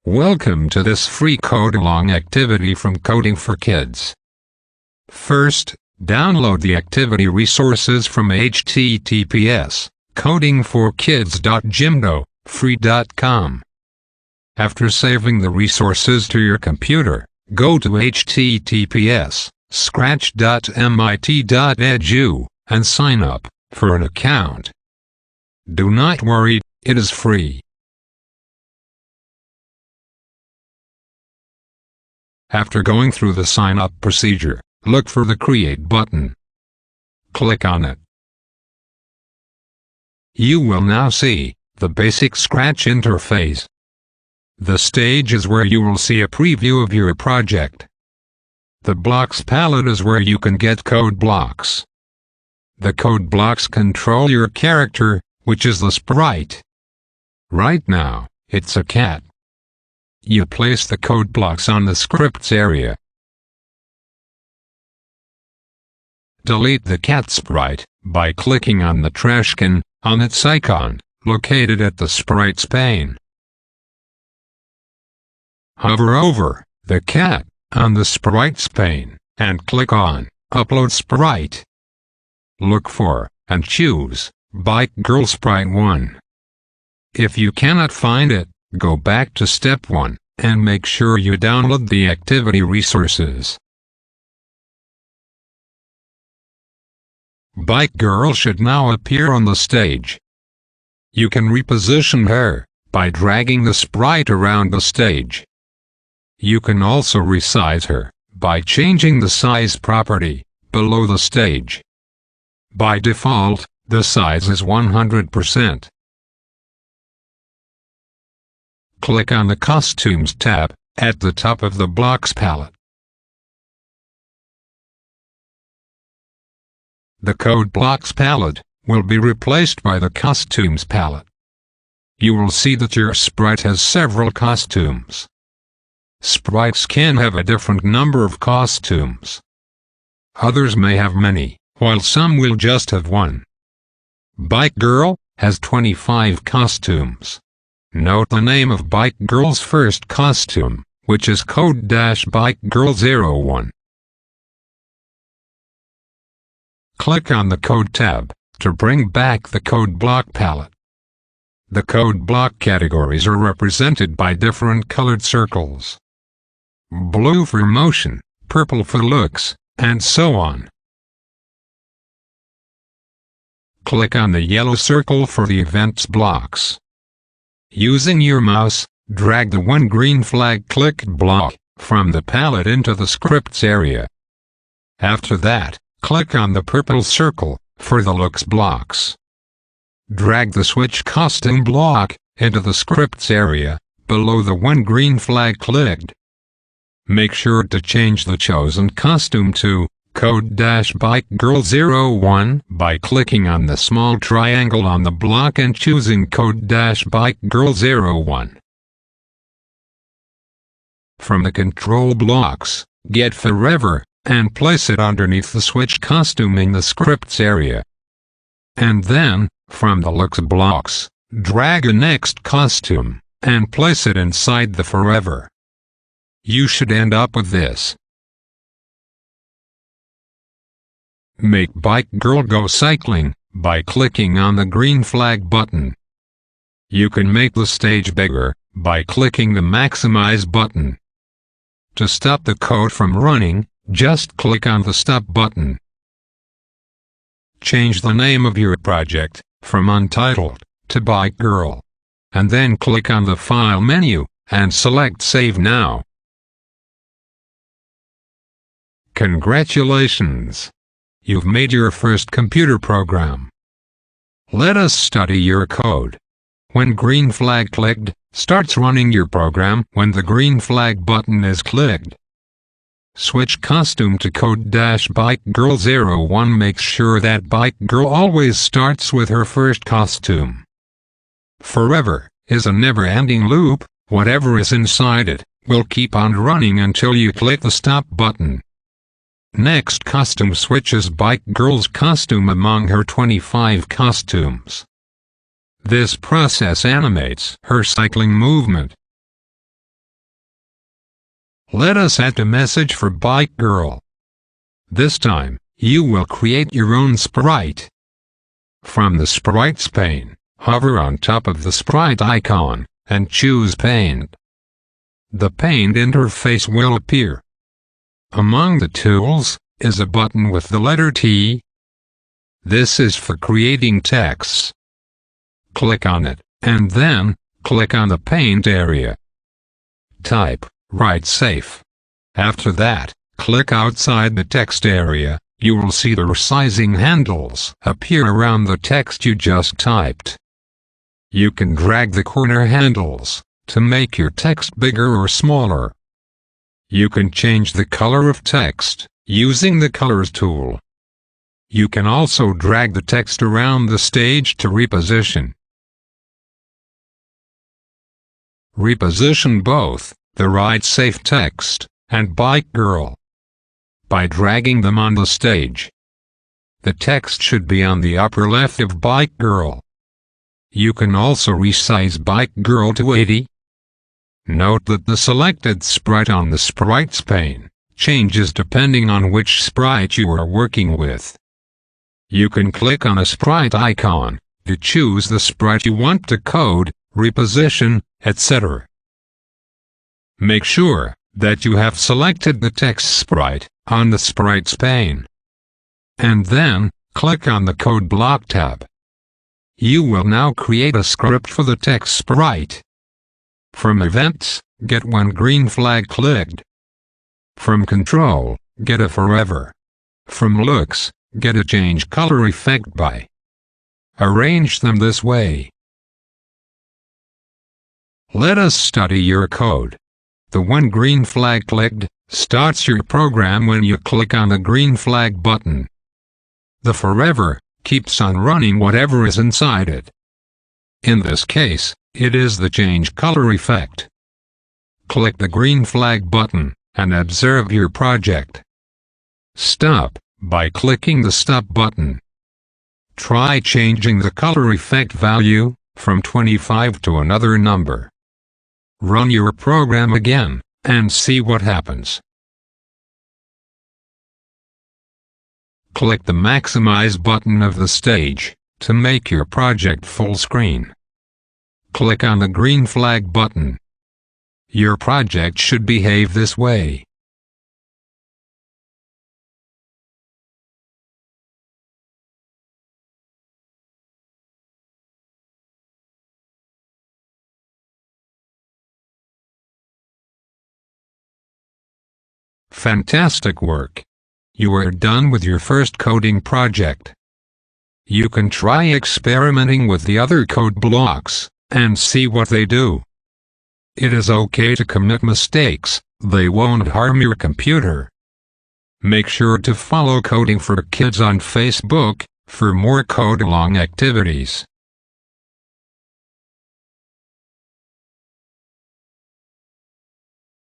Welcome to this free code-along activity from Coding4Kids. First, download the activity resources from https://coding4kids.jimdofree.com. After saving the resources to your computer, go to https://scratch.mit.edu and sign up for an account. Do not worry, it is free. After going through the sign-up procedure, look for the Create button. Click on it. You will now see the basic Scratch interface. The stage is where you will see a preview of your project. The blocks palette is where you can get code blocks. The code blocks control your character, which is the sprite. Right now, it's a cat. You place the code blocks on the scripts area. Delete the cat sprite by clicking on the trash can on its icon, located at the sprites pane. Hover over the cat on the sprites pane and click on Upload Sprite. Look for and choose Bike Girl Sprite 1. If you cannot find it, go back to step 1 and make sure you download the activity resources. Bike Girl should now appear on the stage. You can reposition her by dragging the sprite around the stage. You can also resize her by changing the size property below the stage. By default, the size is 100%. Click on the Costumes tab at the top of the Blocks palette. The Code Blocks palette will be replaced by the Costumes palette. You will see that your sprite has several costumes. Sprites can have a different number of costumes. Others may have many, while some will just have one. Bike Girl has 25 costumes. Note the name of Bike Girl's first costume, which is Code-Bike-Girl-01. Click on the Code tab to bring back the Code Block palette. The Code Block categories are represented by different colored circles. Blue for motion, purple for looks, and so on. Click on the yellow circle for the events blocks. Using your mouse, drag the one green flag clicked block from the palette into the scripts area. After that, click on the purple circle for the looks blocks. Drag the switch costume block into the scripts area below the one green flag clicked. Make sure to change the chosen costume to Code-Bike-Girl-01 by clicking on the small triangle on the block and choosing Code-Bike-Girl-01. From the control blocks, get Forever and place it underneath the switch costume in the scripts area. And then, from the looks blocks, drag a next costume and place it inside the Forever. You should end up with this. Make Bike Girl go cycling by clicking on the green flag button. You can make the stage bigger by clicking the Maximize button. To stop the code from running, just click on the Stop button. Change the name of your project from Untitled to Bike Girl, and then click on the File menu and select Save Now. Congratulations! You've made your first computer program. Let us study your code. When green flag clicked, starts running your program when the green flag button is clicked. Switch costume to Code-Bike-Girl-01 makes sure that Bike Girl always starts with her first costume. Forever is a never-ending loop. Whatever is inside it will keep on running until you click the Stop button. Next costume switches Bike Girl's costume among her 25 costumes. This process animates her cycling movement. Let us add a message for Bike Girl. This time, you will create your own sprite. From the Sprites pane, hover on top of the sprite icon, and choose Paint. The Paint interface will appear. Among the tools, is a button with the letter T. This is for creating texts. Click on it, and then, click on the Paint area. Type, Write Safe. After that, click outside the text area. You will see the resizing handles appear around the text you just typed. You can drag the corner handles to make your text bigger or smaller. You can change the color of text using the Colors tool. You can also drag the text around the stage to reposition. Reposition both the Write Safe text and Bike Girl by dragging them on the stage. The text should be on the upper left of Bike Girl. You can also resize Bike Girl to 80. Note that the selected sprite on the Sprites pane changes depending on which sprite you are working with. You can click on a sprite icon to choose the sprite you want to code, reposition, etc. Make sure that you have selected the text sprite on the Sprites pane. And then, click on the Code Block tab. You will now create a script for the text sprite. From Events, get one green flag clicked. From Control, get a Forever. From Looks, get a Change Color effect by. Arrange them this way. Let us study your code. The one green flag clicked starts your program when you click on the green flag button. The Forever keeps on running whatever is inside it. In this case, it is the Change Color effect. Click the green flag button and observe your project. Stop by clicking the Stop button. Try changing the color effect value from 25 to another number. Run your program again and see what happens. Click the Maximize button of the stage to make your project full screen. Click on the green flag button. Your project should behave this way. Fantastic work! You are done with your first coding project. You can try experimenting with the other code blocks and see what they do. It is okay to commit mistakes, they won't harm your computer. Make sure to follow Coding4Kids on Facebook for more code-along activities.